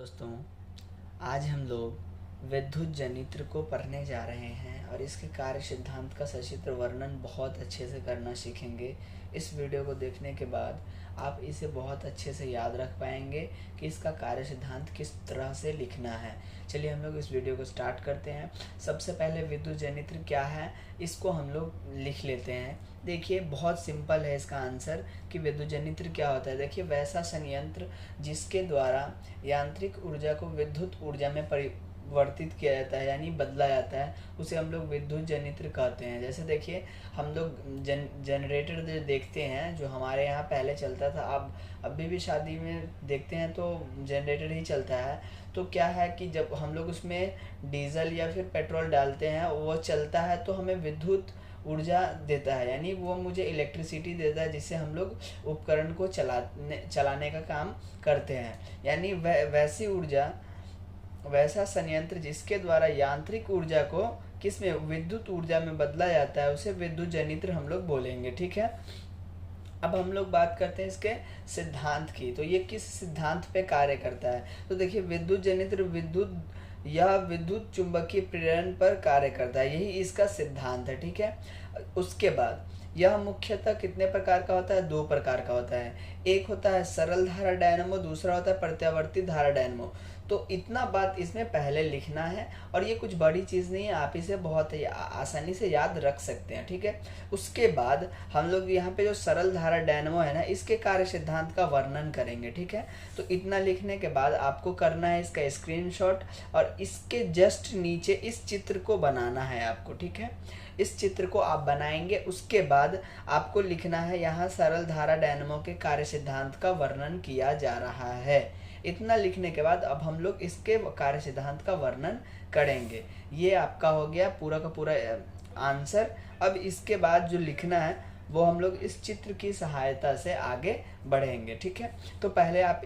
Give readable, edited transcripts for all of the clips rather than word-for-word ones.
दोस्तों, आज हम लोग विद्युत जनित्र को पढ़ने जा रहे हैं और इसके कार्य सिद्धांत का सचित्र वर्णन बहुत अच्छे से करना सीखेंगे। इस वीडियो को देखने के बाद आप इसे बहुत अच्छे से याद रख पाएंगे कि इसका कार्य सिद्धांत किस तरह से लिखना है। चलिए हम लोग इस वीडियो को स्टार्ट करते हैं। सबसे पहले विद्युत जनित्र क्या है इसको हम लोग लिख लेते हैं। देखिए बहुत सिंपल है इसका आंसर कि विद्युत जनित्र क्या होता है। देखिए वैसा संयंत्र जिसके द्वारा यांत्रिक ऊर्जा को विद्युत ऊर्जा में परिवर्तित किया जाता है यानी बदला जाता है, उसे हम लोग विद्युत जनित्र कहते हैं। जैसे देखिए हम लोग जनरेटर जो देखते हैं, जो हमारे यहाँ पहले चलता था, अब अभी भी शादी में देखते हैं तो जनरेटर ही चलता है। तो क्या है कि जब हम लोग उसमें डीजल या फिर पेट्रोल डालते हैं वो चलता है तो हमें विद्युत ऊर्जा देता है, यानी वो मुझे इलेक्ट्रिसिटी देता है जिससे हम लोग उपकरण को चलाने का काम करते हैं। यानी वैसी ऊर्जा, वैसा संयंत्र जिसके द्वारा यांत्रिक ऊर्जा को किस में, विद्युत ऊर्जा में बदला जाता है, उसे विद्युत जनित्र हम लोग बोलेंगे। ठीक है, अब हम लोग बात करते हैं इसके सिद्धांत की। तो ये किस सिद्धांत पे कार्य करता है? तो देखिए विद्युत जनित्र विद्युत चुंबकीय प्रेरण पर कार्य करता है, यही इसका सिद्धांत है। ठीक है, उसके बाद यह मुख्यतः कितने प्रकार का होता है? दो प्रकार का होता है। एक होता है सरल धारा डायनेमो, दूसरा होता है प्रत्यावर्ती धारा डायनेमो। तो इतना बात इसमें पहले लिखना है और ये कुछ बड़ी चीज़ नहीं है, आप इसे बहुत आसानी से याद रख सकते हैं। ठीक है, उसके बाद हम लोग यहाँ पे जो सरल धारा डायनेमो है ना, इसके कार्य सिद्धांत का वर्णन करेंगे। ठीक है, तो इतना लिखने के बाद आपको करना है इसका स्क्रीनशॉट और इसके जस्ट नीचे इस चित्र को बनाना है आपको। ठीक है, इस चित्र को आप बनाएंगे, उसके बाद आपको लिखना है यहाँ सरल धारा डायनेमो के कार्य सिद्धांत का वर्णन किया जा रहा है। इतना लिखने के बाद अब हम लोग इसके कार्य सिद्धांत का वर्णन करेंगे। ये आपका हो गया पूरा का पूरा आंसर। अब इसके बाद जो लिखना है वो हम लोग इस चित्र की सहायता से आगे बढ़ेंगे। ठीक है, तो पहले आप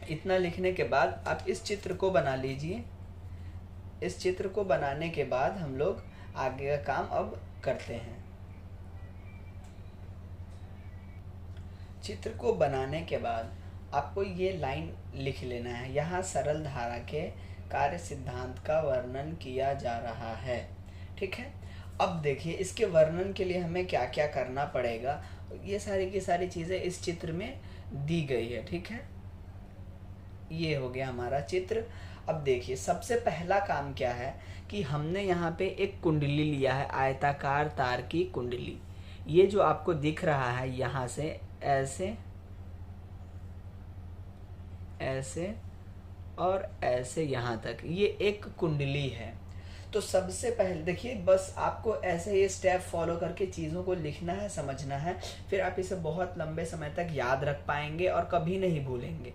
इतना लिखने के बाद आप इस चित्र को बना लीजिए। इस चित्र को बनाने के बाद हम लोग आगे का काम अब करते हैं। चित्र को बनाने के बाद आपको ये लाइन लिख लेना है, यहाँ सरल धारा के कार्य सिद्धांत का वर्णन किया जा रहा है। ठीक है, अब देखिए इसके वर्णन के लिए हमें क्या क्या करना पड़ेगा। ये सारी की सारी चीज़ें इस चित्र में दी गई है। ठीक है, ये हो गया हमारा चित्र। अब देखिए सबसे पहला काम क्या है कि हमने यहाँ पे एक कुंडली लिया है, आयताकार तार की कुंडली। ये जो आपको दिख रहा है यहाँ से ऐसे ऐसे और ऐसे यहाँ तक, ये एक कुंडली है। तो सबसे पहले देखिए बस आपको ऐसे ये स्टेप फॉलो करके चीज़ों को लिखना है, समझना है, फिर आप इसे बहुत लंबे समय तक याद रख पाएंगे और कभी नहीं भूलेंगे।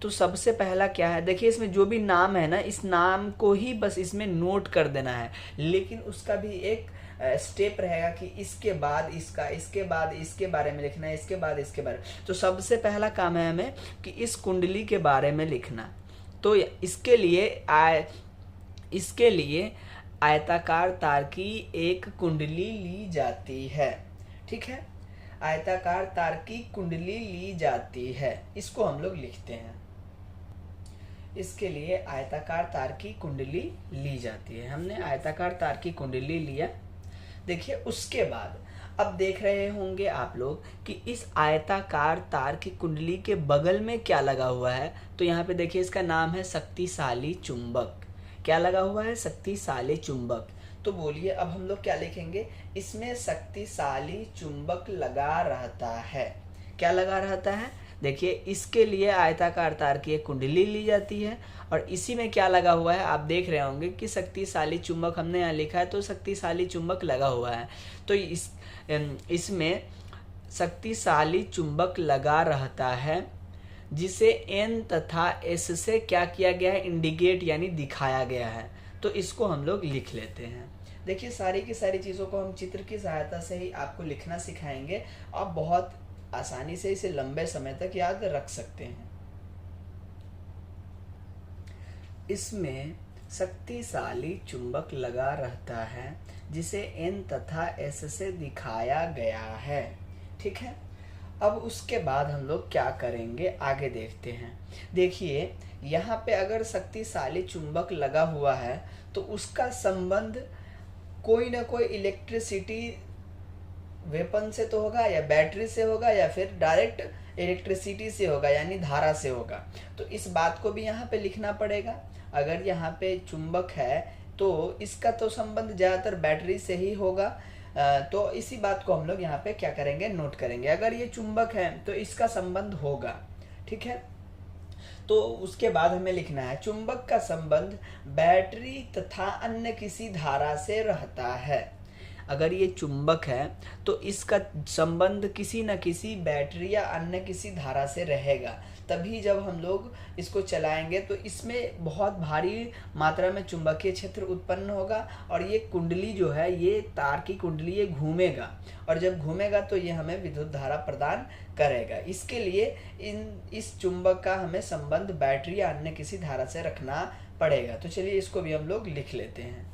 तो सबसे पहला क्या है, देखिए इसमें जो भी नाम है ना, इस नाम को ही बस इसमें नोट कर देना है, लेकिन उसका भी एक स्टेप रहेगा कि इसके बाद इसका, इसके बाद इसके बारे में लिखना है, इसके बाद इसके बारे में। तो सबसे पहला काम है हमें कि इस कुंडली के बारे में लिखना। तो इसके लिए आयताकार तार की एक कुंडली ली जाती है। ठीक है, आयताकार तार की कुंडली ली जाती है, इसको हम लोग लिखते हैं। इसके लिए आयताकार तार की कुंडली ली जाती है। हमने आयताकार तार की कुंडली लिया। देखिए उसके बाद अब देख रहे होंगे आप लोग कि इस आयताकार तार की कुंडली के बगल में क्या लगा हुआ है। तो यहाँ पे देखिए इसका नाम है शक्तिशाली चुंबक। क्या लगा हुआ है? शक्तिशाली चुंबक। तो बोलिए अब हम लोग क्या लिखेंगे, इसमें शक्तिशाली चुंबक लगा रहता है। क्या लगा रहता है? देखिए इसके लिए आयताकार तार की एक कुंडली ली जाती है और इसी में क्या लगा हुआ है, आप देख रहे होंगे कि शक्तिशाली चुंबक हमने यहाँ लिखा है, तो शक्तिशाली चुंबक लगा हुआ है। तो इसमें शक्तिशाली चुंबक लगा रहता है जिसे N तथा S से क्या किया गया है, इंडिकेट यानी दिखाया गया है। तो इसको हम लोग लिख लेते हैं। देखिए सारी की सारी चीज़ों को हम चित्र की सहायता से ही आपको लिखना सिखाएंगे, आप बहुत आसानी से इसे लंबे समय तक याद रख सकते हैं। इसमें शक्तिशाली चुंबक लगा रहता है जिसे N तथा S से दिखाया गया है। ठीक है, अब उसके बाद हम लोग क्या करेंगे आगे देखते हैं। देखिए यहाँ पे अगर शक्तिशाली चुंबक लगा हुआ है तो उसका संबंध कोई ना कोई इलेक्ट्रिसिटी वेपन से तो होगा, या बैटरी से होगा, या फिर डायरेक्ट इलेक्ट्रिसिटी से होगा, यानी धारा से होगा। तो इस बात को भी यहाँ पे लिखना पड़ेगा। अगर यहाँ पे चुंबक है तो इसका तो संबंध ज़्यादातर बैटरी से ही होगा। तो इसी बात को हम लोग यहाँ पे क्या करेंगे, नोट करेंगे। अगर ये चुंबक है तो इसका संबंध होगा, ठीक है। तो उसके बाद हमें लिखना है चुंबक का संबंध बैटरी तथा अन्य किसी धारा से रहता है। अगर ये चुंबक है तो इसका संबंध किसी न किसी बैटरी या अन्य किसी धारा से रहेगा। तभी जब हम लोग इसको चलाएंगे तो इसमें बहुत भारी मात्रा में चुंबकीय क्षेत्र उत्पन्न होगा, और ये कुंडली जो है, ये तार की कुंडली, ये घूमेगा, और जब घूमेगा तो ये हमें विद्युत धारा प्रदान करेगा। इसके लिए इस चुंबक का हमें संबंध बैटरी या अन्य किसी धारा से रखना पड़ेगा। तो चलिए इसको भी हम लोग लिख लेते हैं।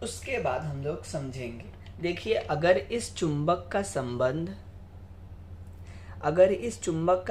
उसके बाद हम लोग समझेंगे। देखिए अगर इस चुंबक का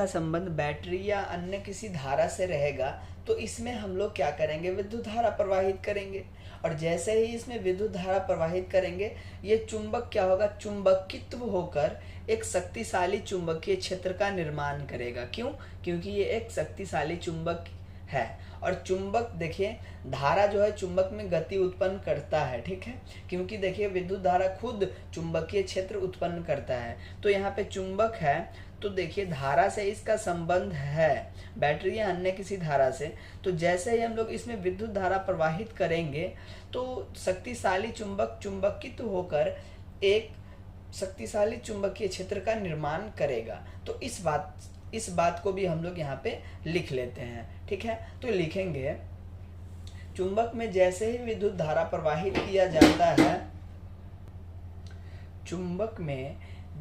संबंध बैटरी या अन्य किसी धारा से रहेगा तो इसमें हम लोग क्या करेंगे, विद्युत धारा प्रवाहित करेंगे। और जैसे ही इसमें विद्युत धारा प्रवाहित करेंगे ये चुंबक क्या होगा, चुंबकित्व होकर एक शक्तिशाली चुंबकीय क्षेत्र का निर्माण करेगा। क्यों? क्योंकि ये एक शक्तिशाली चुंबक है। और चुंबक देखिए, धारा जो है चुंबक में गति उत्पन्न करता है, ठीक है। क्योंकि देखिए विद्युत धारा खुद चुंबकीय क्षेत्र उत्पन्न करता है। तो यहाँ पे चुंबक है तो देखिए धारा से इसका संबंध है, बैटरी या अन्य किसी धारा से। तो जैसे ही हम लोग इसमें विद्युत धारा प्रवाहित करेंगे तो शक्तिशाली चुंबक चुंबकित होकर एक शक्तिशाली चुंबकीय क्षेत्र का निर्माण करेगा। तो इस बात को भी हम लोग यहाँ पे लिख लेते हैं, ठीक है। तो लिखेंगे चुंबक में जैसे ही विद्युत धारा प्रवाहित किया जाता है, चुंबक में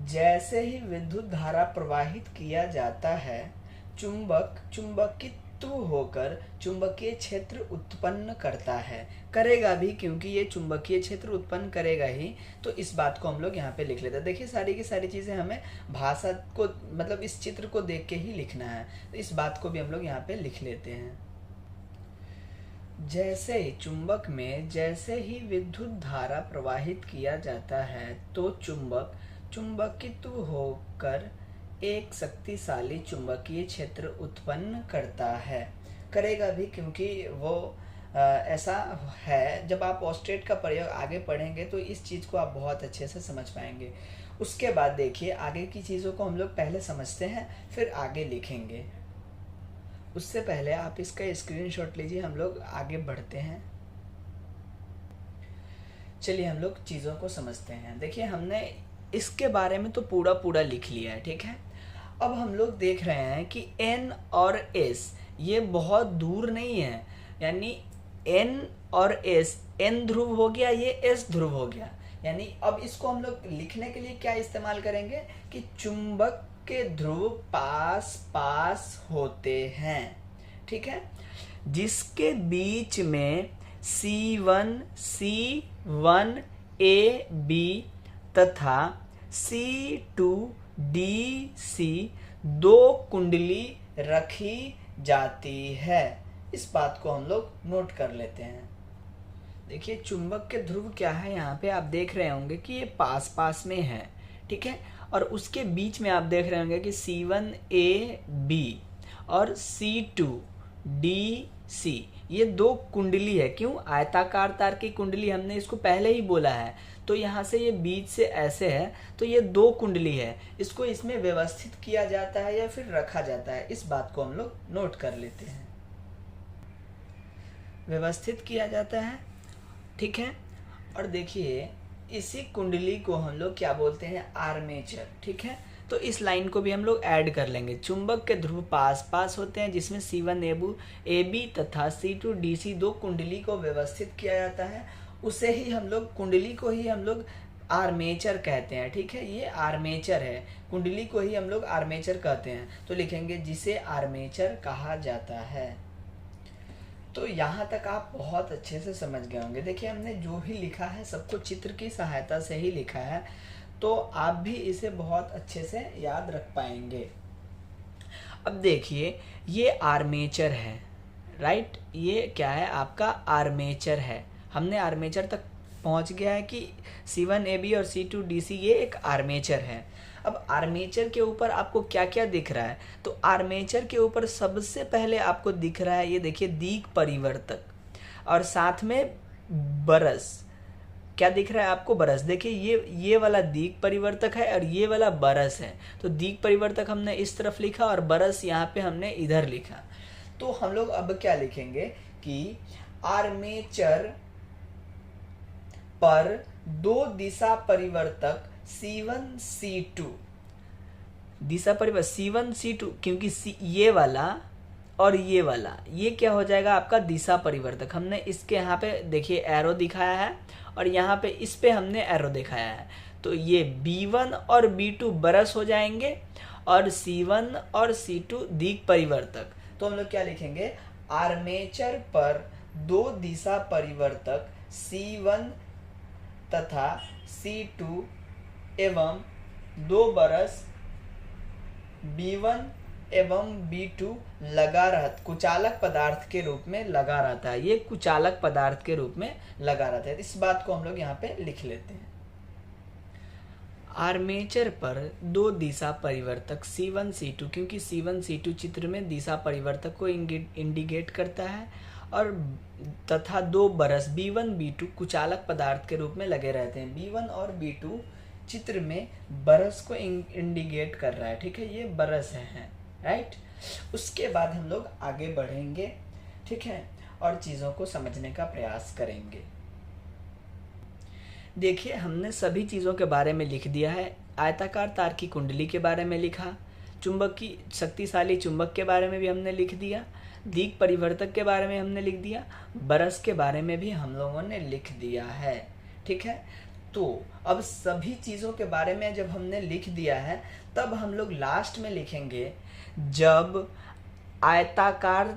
जैसे ही विद्युत धारा प्रवाहित किया जाता है, चुंबक चुंबकित्व होकर चुंबकीय क्षेत्र उत्पन्न करता है, करेगा भी, क्योंकि ये चुंबकीय क्षेत्र उत्पन्न करेगा ही। तो इस बात को हम लोग यहाँ पे लिख लेते हैं। देखिए सारी की सारी चीज़ें हमें भाषा को, मतलब इस चित्र को देख के ही लिखना है। तो इस बात को भी हम लोग यहाँ पे लिख लेते हैं। जैसे चुंबक में जैसे ही विद्युत धारा प्रवाहित किया जाता है तो चुंबक चुंबकित्व होकर एक शक्तिशाली चुंबकीय क्षेत्र उत्पन्न करता है, करेगा भी, क्योंकि वो ऐसा है। जब आप ऑस्टेट का प्रयोग आगे पढ़ेंगे तो इस चीज़ को आप बहुत अच्छे से समझ पाएंगे। उसके बाद देखिए आगे की चीज़ों को हम लोग पहले समझते हैं, फिर आगे लिखेंगे। उससे पहले आप इसका स्क्रीनशॉट लीजिए, हम लोग आगे बढ़ते हैं। चलिए हम लोग चीज़ों को समझते हैं। देखिए हमने इसके बारे में तो पूरा लिख लिया है, ठीक है। अब हम लोग देख रहे हैं कि N और S ये बहुत दूर नहीं है, यानी N और S, N ध्रुव हो गया, ये S ध्रुव हो गया। यानी अब इसको हम लोग लिखने के लिए क्या इस्तेमाल करेंगे कि चुंबक के ध्रुव पास पास होते हैं, ठीक है, जिसके बीच में C1 AB तथा C2 DC दो कुंडली रखी जाती है। इस बात को हम लोग नोट कर लेते हैं। देखिए चुंबक के ध्रुव क्या है, यहाँ पे आप देख रहे होंगे कि ये पास पास में है, ठीक है। और उसके बीच में आप देख रहे होंगे कि C1 AB और C2 DC ये दो कुंडली है। क्यों? आयताकार तार की कुंडली, हमने इसको पहले ही बोला है। तो यहाँ से ये बीच से ऐसे है, तो ये दो कुंडली है। इसको इसमें व्यवस्थित किया जाता है या फिर रखा जाता है, इस बात को हम लोग नोट कर लेते हैं। व्यवस्थित किया जाता है, ठीक है। और देखिए इसी कुंडली को हम लोग क्या बोलते हैं, आर्मेचर, ठीक है। तो इस लाइन को भी हम लोग ऐड कर लेंगे। चुंबक के ध्रुव पास पास होते हैं जिसमें C1 AB तथा C2 DC दो कुंडली को व्यवस्थित किया जाता है। उसे ही हम लोग, कुंडली को ही हम लोग आर्मेचर कहते हैं, ठीक है। ये आर्मेचर है, कुंडली को ही हम लोग आर्मेचर कहते हैं। तो लिखेंगे जिसे आर्मेचर कहा जाता है। तो यहाँ तक आप बहुत अच्छे से समझ गए होंगे। देखिए हमने जो भी लिखा है सबको चित्र की सहायता से ही लिखा है। तो आप भी इसे बहुत अच्छे से याद रख पाएंगे। अब देखिए ये आर्मेचर है, राइट, ये क्या है आपका आर्मेचर है। हमने आर्मेचर तक पहुंच गया है कि C1AB और C2DC ये एक आर्मेचर है। अब आर्मेचर के ऊपर आपको क्या क्या दिख रहा है, तो आर्मेचर के ऊपर सबसे पहले आपको दिख रहा है, ये देखिए दिक् परिवर्तक, और साथ में बरस। क्या दिख रहा है आपको? बरस। देखिए ये वाला दिक् परिवर्तक है और ये वाला बरस है। तो दिक् परिवर्तक हमने इस तरफ लिखा और बरस यहाँ पे हमने इधर लिखा। तो हम लोग अब क्या लिखेंगे कि आर्मेचर पर दो दिशा परिवर्तक C1 C2, दिशा परिवर्तक C1 C2, क्योंकि ये वाला और ये वाला ये क्या हो जाएगा आपका दिशा परिवर्तक। हमने इसके यहाँ पे देखिए एरो दिखाया है और यहाँ पे इस पे हमने एरो दिखाया है। तो ये B1 और B2 बरस हो जाएंगे और C1 और C2 दिक् परिवर्तक। तो हम लोग क्या लिखेंगे, आर्मेचर पर दो दिशा परिवर्तक C1 तथा C2 एवं दो बरस B1 एवं B2 लगा रहता, कुचालक पदार्थ के रूप में लगा रहता है। ये कुचालक पदार्थ के रूप में लगा रहता है। इस बात को हम लोग यहाँ पे लिख लेते हैं। आर्मेचर पर दो दिशा परिवर्तक C1 C2, क्योंकि C1 C2 चित्र में दिशा परिवर्तक को इंडिकेट करता है, और तथा दो बरस B1 B2 कुचालक पदार्थ के रूप में लगे रहते हैं। B1 और B2 चित्र में बरस को इंडिकेट कर रहा है, ठीक है, ये बरस है, राइट। उसके बाद हम लोग आगे बढ़ेंगे, ठीक है, और चीज़ों को समझने का प्रयास करेंगे। देखिए हमने सभी चीज़ों के बारे में लिख दिया है। आयताकार तार की कुंडली के बारे में लिखा, चुंबक की शक्तिशाली चुंबक के बारे में भी हमने लिख दिया, दिक् परिवर्तक के बारे में हमने लिख दिया, बरस के बारे में भी हम लोगों ने लिख दिया है, ठीक है। तो अब सभी चीज़ों के बारे में जब हमने लिख दिया है, तब हम लोग लास्ट में लिखेंगे, जब आयताकार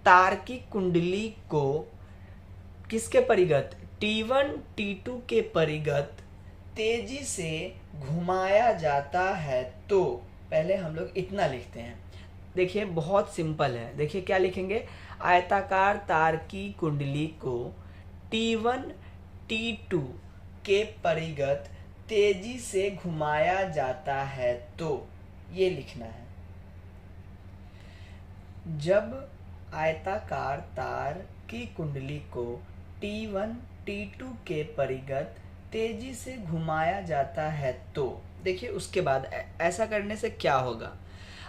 तार की कुंडली को किसके परिगत, T1 T2 के परिगत तेजी से घुमाया जाता है, तो पहले हम लोग इतना लिखते हैं। देखिए बहुत सिंपल है। देखिए क्या लिखेंगे, आयताकार तार की कुंडली को T1 T2 के परिगत तेजी से घुमाया जाता है, तो ये लिखना है। जब आयताकार तार की कुंडली को T1 T2 के परिगत तेजी से घुमाया जाता है, तो देखिए उसके बाद ऐसा करने से क्या होगा,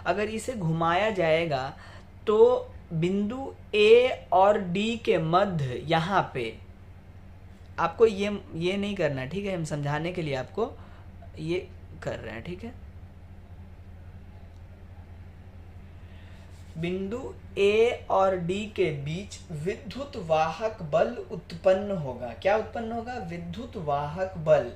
अगर इसे घुमाया जाएगा तो बिंदु A और D के मध्य यहाँ पे आपको ये नहीं करना, ठीक है, हम समझाने के लिए आपको ये कर रहे हैं, ठीक है। बिंदु A और D के बीच विद्युत वाहक बल उत्पन्न होगा। क्या उत्पन्न होगा? विद्युत वाहक बल।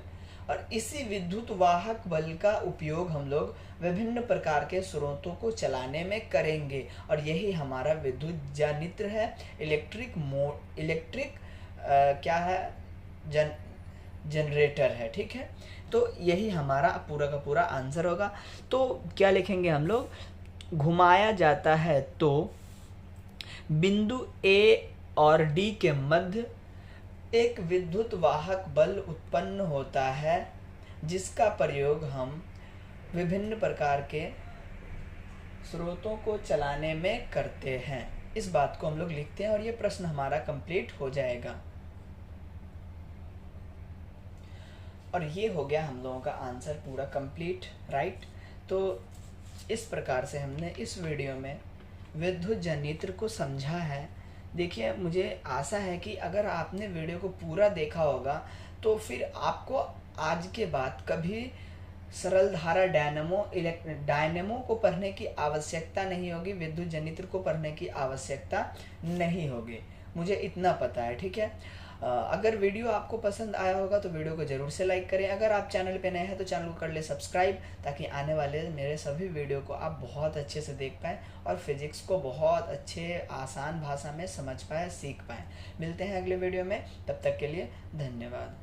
और इसी विद्युत वाहक बल का उपयोग हम लोग विभिन्न प्रकार के स्रोतों को चलाने में करेंगे, और यही हमारा विद्युत जनित्र है, इलेक्ट्रिक क्या है, जनरेटर है, ठीक है। तो यही हमारा पूरा का पूरा आंसर होगा। तो क्या लिखेंगे हम लोग, घुमाया जाता है तो बिंदु A और D के मध्य एक विद्युत वाहक बल उत्पन्न होता है, जिसका प्रयोग हम विभिन्न प्रकार के स्रोतों को चलाने में करते हैं। इस बात को हम लोग लिखते हैं और ये प्रश्न हमारा कंप्लीट हो जाएगा। और ये हो गया हम लोगों का आंसर पूरा कंप्लीट, राइट। तो इस प्रकार से हमने इस वीडियो में विद्युत जनित्र को समझा है। देखिए मुझे आशा है कि अगर आपने वीडियो को पूरा देखा होगा तो फिर आपको आज के बाद कभी सरल धारा डायनेमो को पढ़ने की आवश्यकता नहीं होगी, विद्युत जनित्र को पढ़ने की आवश्यकता नहीं होगी, मुझे इतना पता है, ठीक है। अगर वीडियो आपको पसंद आया होगा तो वीडियो को ज़रूर से लाइक करें। अगर आप चैनल पे नए हैं तो चैनल को कर ले सब्सक्राइब, ताकि आने वाले मेरे सभी वीडियो को आप बहुत अच्छे से देख पाएँ और फिजिक्स को बहुत अच्छे आसान भाषा में समझ पाएँ, सीख पाएँ। मिलते हैं अगले वीडियो में, तब तक के लिए धन्यवाद।